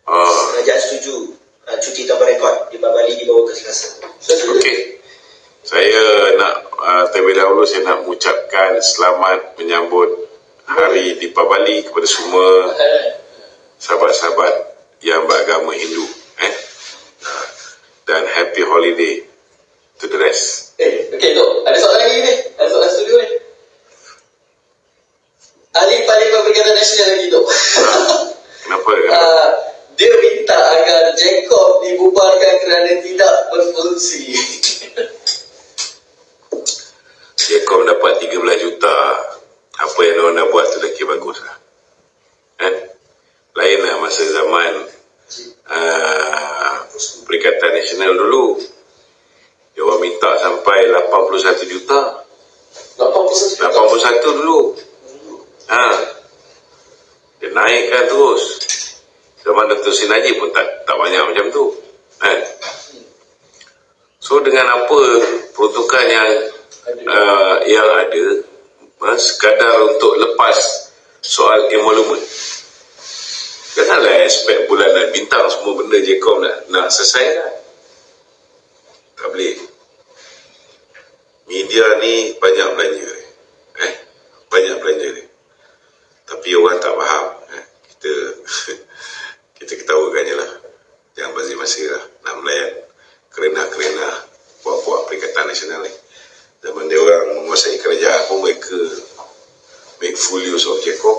Kerajaan setuju cuti tanpa rekod di Bali dibawa ke Selasa. Okey. Saya nak terlebih dahulu saya nak mengucapkan selamat menyambut Hari Deepavali kepada semua sahabat-sahabat yang beragama Hindu. Dan happy holiday to the rest. Okey tu, ada soalan lagi ni. Ada soalan studio ni. Ahli Parlimen Perikatan Nasional lagi tu. Kenapa? Dia minta agar Jacob dibubarkan kerana tidak berfungsi. Jacob dapat 13 juta. Apa yang orang nak buat tu dah kira bagus lah. Lainlah masa zaman Perikatan Nasional dulu. Dia orang minta sampai 81 juta. 81 dulu. Dia naikkan terus. Zaman Dr. Sinaji pun tak banyak macam tu. So dengan apa peruntukan yang ada, sekadar untuk lepas soal emolumen. Janganlah aspek bulan dan bintang semua benda Jacob nak selesaikan. Tak boleh. Media ni banyak belanja. Banyak belanja ni. Tapi orang tak faham. Kita ketawakan je lah. Jangan bazir masa lah nak melayan kerena puak-puak Perikatan Nasional ni. Zaman dia orang menguasai kerajaan pun mereka make full use of Jacob.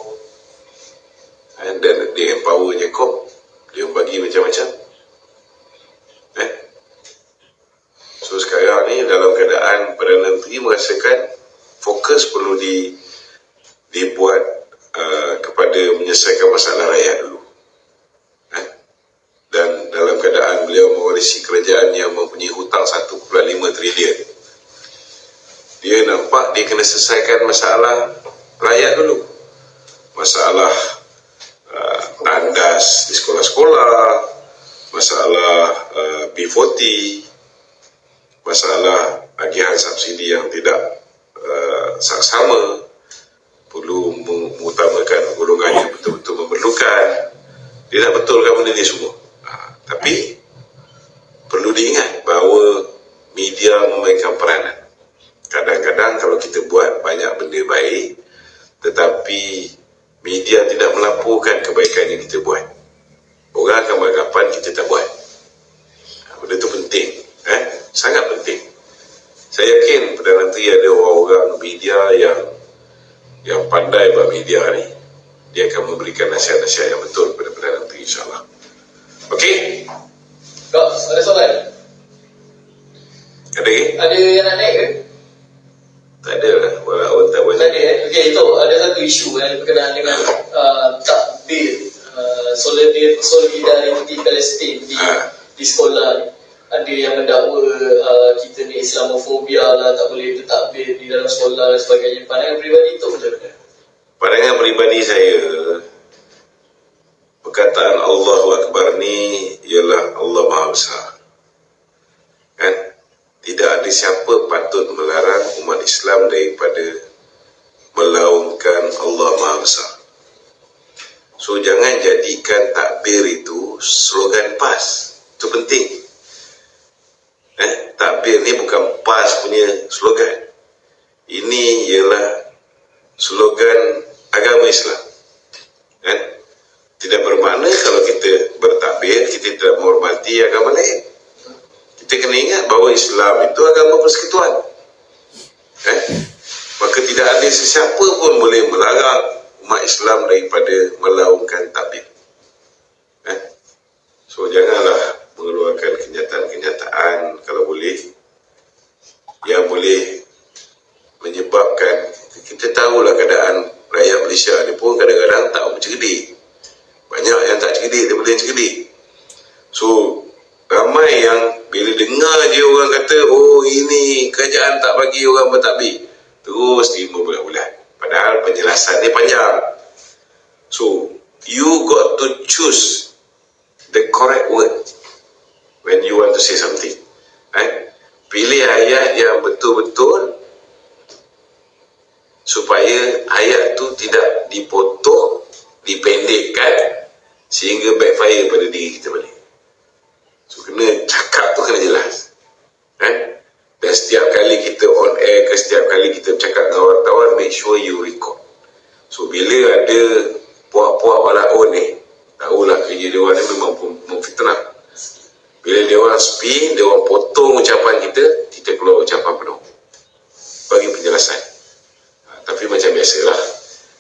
Dan dia empower Jacob. Dia bagi macam-macam. So sekarang ni dalam keadaan Perdana Menteri merasakan fokus perlu dibuat kepada menyelesaikan masalah rakyat dulu. Dan dalam keadaan beliau mewarisi kerajaan yang mempunyai hutang 1.5 trilion. Dia nampak dia kena selesaikan masalah rakyat dulu. Masalah tandas di sekolah-sekolah, masalah B40, masalah agihan subsidi yang tidak saksama, perlu mengutamakan golongan yang betul-betul memerlukan. Dia nak betulkan benda ni semua. Tapi perlu diingat bahawa media memainkan peranan. Kadang-kadang kalau kita buat banyak benda baik, tetapi media tidak melaporkan kebaikan yang kita buat, orang akan beranggapan kita tak buat. Benda tu penting, sangat penting. Saya yakin Perdana Menteri ada orang-orang media yang pandai buat media ni. Dia akan memberikan nasihat-nasihat yang betul kepada Perdana Menteri, insyaAllah. Okey? Kak, ada soalan? Ada ke? Ada yang nak naik ke? Tak ada lah. Walaupun tak banyak. Tak ada. Okey, itu ada satu isu berkenaan dengan takbir solidariti Palestin di sekolah ni. Ada yang mendakwa kita ni Islamofobia lah, tak boleh bertakbir di dalam sekolah dan sebagainya. Pandangan peribadi itu betul ke? Pandangan peribadi saya, perkataan Allahu Akbar ni ialah Allah Maha Besar. Kan? Tidak ada siapa patut melarang umat Islam daripada melaungkan Allah Maha Besar. So jangan jadikan takbir itu slogan PAS. Itu penting. Takbir ni bukan PAS punya slogan. Ini ialah slogan agama Islam. Kan? Tidak bermakna kalau kita bertakbir kita tidak menghormati agama lain. Kita kena ingat bahawa Islam itu agama persekutuan. Maka tidak ada sesiapa pun boleh melarang umat Islam daripada melaungkan takbir. So janganlah mengeluarkan kenyataan-kenyataan kalau boleh yang boleh menyebabkan, kita tahulah keadaan rakyat Malaysia ni pun kadang-kadang tak bercerdik. Banyak yang tak cerdik daripada yang cerdik. So ramai yang bila dengar je orang kata, oh ini kerajaan tak bagi orang bertakbir, terus terima bulat-bulat. Padahal penjelasan ni panjang. So you got to choose the correct word when you want to say something. Pilih ayat yang betul-betul supaya ayat tu tidak dipotong, dipendekkan sehingga backfire pada diri kita balik. So kena cakap tu kena jelas. Dan setiap kali kita on air ke, setiap kali kita bercakap dengan wartawan, make sure you record. So bila ada puak-puak walaun ni, tahulah kerja dia orang ni memang memfitnah. Bila dia orang spin, dia orang potong ucapan kita, kita keluar ucapan penuh bagi penjelasan. Tapi macam biasalah,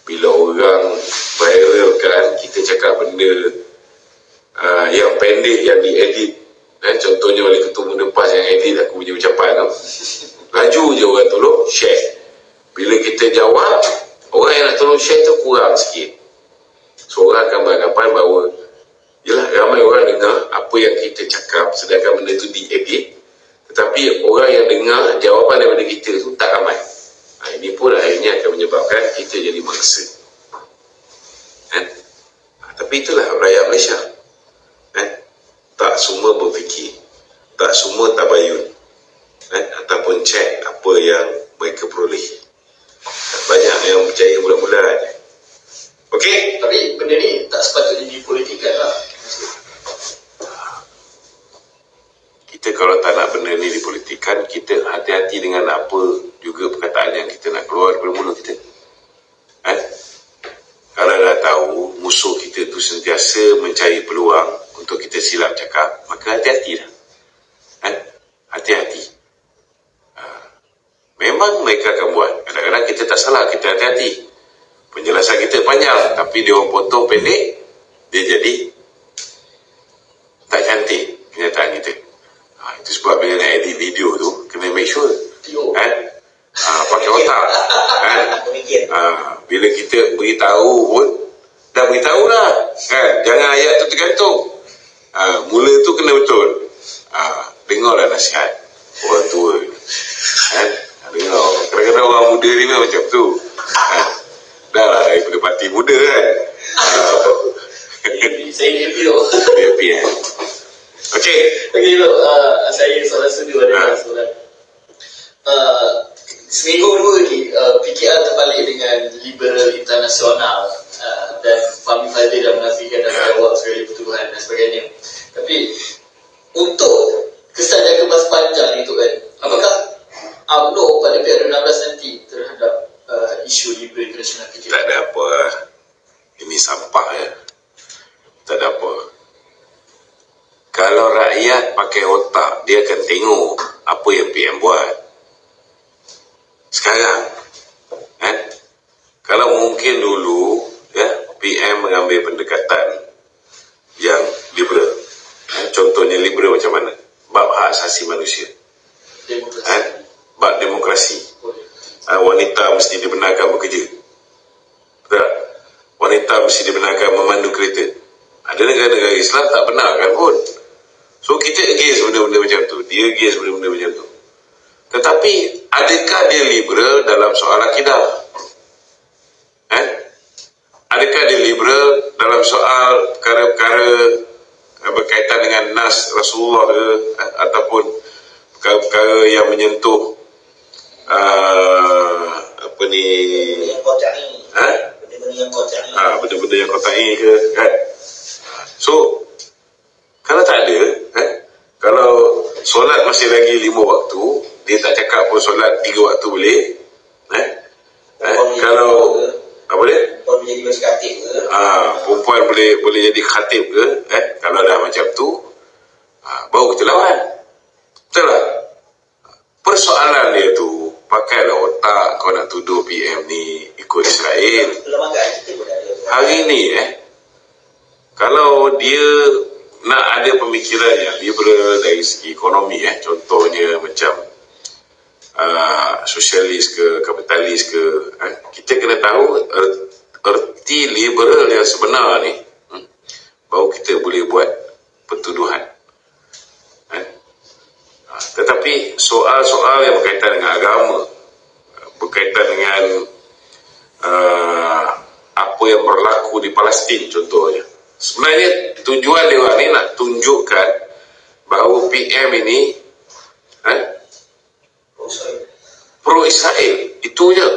bila orang viralkan, kita cakap benda yang pendek, yang diedit. Contohnya oleh Ketua Muda PAS yang edit aku punya ucapan tu, laju je orang tolong share. Bila kita jawab, orang yang nak tolong share tu kurang sikit. So orang akan beranggapan bahawa yelah, ramai orang dengar apa yang kita cakap sedangkan benda tu diedit, tetapi orang yang dengar jawapan daripada kita tu tak ramai. Ini pun akhirnya akan menyebabkan kita jadi mangsa. Tapi itulah rakyat Malaysia. Tak semua berfikir, tak semua tabayun, ataupun cek apa yang mereka peroleh. Banyak yang percaya bulat-bulat. Okey? Tapi benda ni tak sepatutnya dipolitikkan lah. Kita kalau tak nak benda ni dipolitikkan, kita hati-hati dengan apa juga perkataan yang kita nak keluar daripada mulut kita. Kalau dah tahu musuh kita tu sentiasa mencari peluang untuk kita silap cakap, maka hati-hatilah. Hati-hati. Memang mereka akan buat. Kadang-kadang kita tak salah, kita hati-hati. Penjelasan kita panjang, tapi dia orang potong pendek, dia jadi tak cantik kenyataan kita. Itu sebab bila nak edit video tu, kena make sure pakai otak. Bila kita beritahu pun, dah beritahu lah. Jangan ayat tu tergantung. Mula tu kena betul. Dengarlah nasihat orang tua kan. Dengar. Kadang-kadang orang muda ni memang macam tu. Dah lah daripada parti muda kan. Saya happy tu. Happy kan. Okey. Okey tu, saya soalan studio ada soalan. Seminggu dua lagi PKR terbalik dengan liberal internasional dan Fahmi Fadzil dah menafikan dan menjawab segala pertuduhan dan sebagainya. Tapi untuk kesan jangka masa panjang itu kan, apakah UMNO pada PKR 16 nanti terhadap isu liberal internasional PKR? Tak ada apa. Ini sampah ya. Tak ada apa. Kalau rakyat pakai otak, dia akan tengok apa yang PM buat. Sekarang kan, kalau mungkin dulu ya, PM mengambil pendekatan yang liberal. Contohnya liberal macam mana? Bab hak asasi manusia, bab demokrasi. Wanita mesti dibenarkan bekerja. Tak? Wanita mesti dibenarkan memandu kereta. Ada negara-negara Islam tak benarkan pun. So kita against benda-benda macam tu. Dia against benda-benda macam tu. Tetapi adakah dia liberal dalam soal akidah? Adakah dia liberal dalam soal perkara-perkara berkaitan dengan nas Rasulullah ke, ataupun perkara-perkara yang menyentuh apa ni, yang kotak ni, benda-benda yang kotak ni, benda-benda yang kotak ni ke kan? So kalau tak ada kalau solat masih lagi 5 waktu, dia tak cakap pun solat 3 waktu boleh. Kalau apa dia? Perempuan menjadi bersekatib ke? Perempuan boleh jadi khatib ke? Kalau dah macam tu, baru kita lawan. Betul tak? Persoalan dia tu, pakailah otak kau nak tuduh PM ni ikut Israel. Perlembagaan kita pun ada. Hari ni kalau dia nak ada pemikiran yang liberal dari segi ekonomi, contohnya macam sosialis ke kapitalis ke, kita kena tahu erti liberal yang sebenar ni, baru kita boleh buat pertuduhan. Tetapi soal-soal yang berkaitan dengan agama, berkaitan dengan apa yang berlaku di Palestin contohnya, sebenarnya tujuan dia orang ni nak tunjukkan bahawa PM ini pro-Israel. Itu je.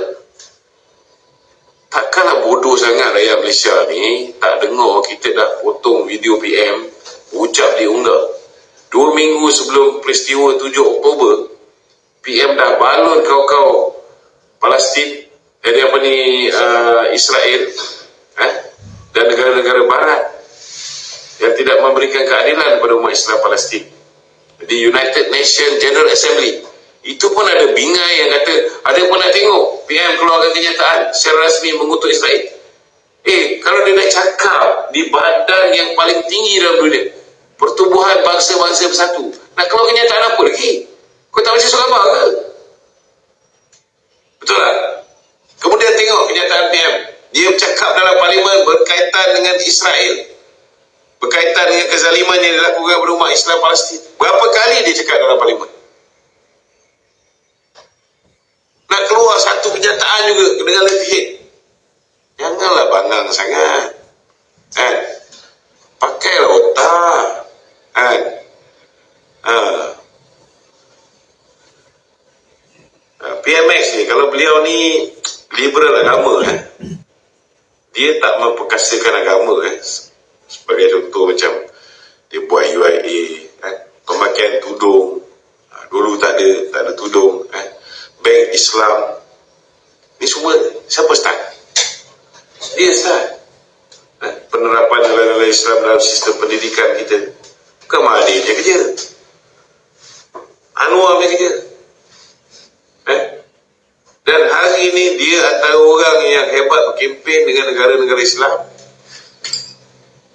Takkanlah bodoh sangat rakyat Malaysia ni tak dengar kita dah potong video PM ucap diunggah. 2 minggu sebelum peristiwa 7 Oktober, PM dah balon kau-kau Palestin, Israel dan negara-negara barat yang tidak memberikan keadilan kepada umat Islam Palestin. Di United Nations General Assembly itu pun ada bingai yang kata, ada pun nak tengok PM keluarkan kenyataan secara rasmi mengutuk Israel. Kalau dia nak cakap di badan yang paling tinggi dalam dunia, Pertubuhan Bangsa-Bangsa Bersatu, nak keluar kenyataan apa lagi? Kau tak baca surat khabar ke? Betul tak? Kemudian tengok kenyataan PM, dia bercakap dalam parlimen berkaitan dengan Israel, berkaitan dengan kezaliman yang dilakukan kepada umat Islam Palestin. Berapa kali dia cakap dalam parlimen? Nak keluar satu kenyataan juga dengan letihit. Janganlah bangang sangat. Pakailah otak. PMX ni, kalau beliau ni liberal agama, dia tak memperkasakan agama. Sebagai contoh macam dia buat UIA, pemakaian tudung, dulu tak ada tudung, Bank Islam ni semua siapa start? Dia start. Penerapan nilai-nilai Islam dalam sistem pendidikan kita, bukan Mahathir je kerja, Anwar punya kerja. Dan hari ini dia antara orang yang hebat berkempen dengan negara-negara Islam,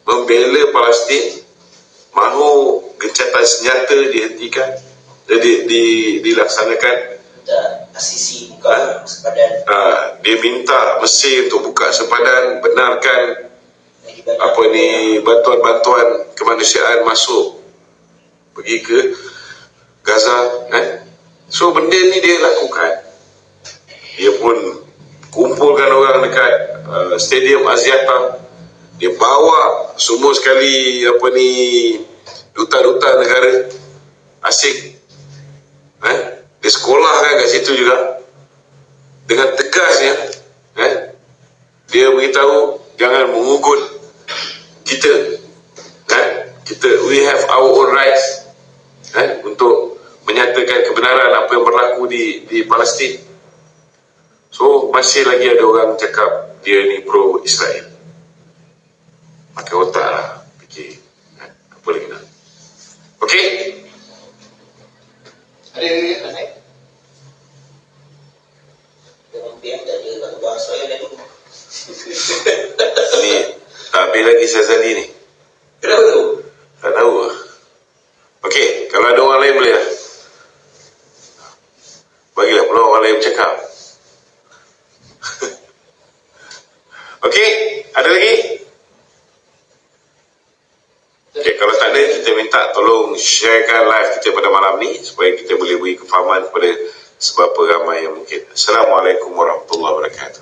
membela Palestin, mahu gencatan senjata dihentikan, dilaksanakan. Asisi buka sepadan. Dia minta Mesir untuk buka sepadan, benarkan apa ni, bantuan-bantuan kemanusiaan masuk pergi ke Gaza, so benda ni dia lakukan. Dia pun kumpulkan orang dekat Stadium Axiata, dia bawa semua sekali duta-duta negara asing, dia sekolahkan kat situ juga dengan tegasnya, dia beritahu jangan mengugut kita, we have our own rights, untuk menyatakan kebenaran apa yang berlaku di Palestin. So masih lagi ada orang cakap dia ni pro Israel. Pakai otak lah, fikir apa lagi nak. Okey, Ada yang naik? Dia ada kat bahasa yang lain. ni tak habis lagi Syazali ni. Kenapa tu? Tak tahu lah. Okey, kalau ada orang lain boleh lah. Bagilah peluang orang lain bercakap. Okey, ada lagi? Okey, kalau tak ada, kita minta tolong sharekan live kita pada malam ni supaya kita boleh beri kefahaman kepada seberapa ramai yang mungkin. Assalamualaikum warahmatullahi wabarakatuh.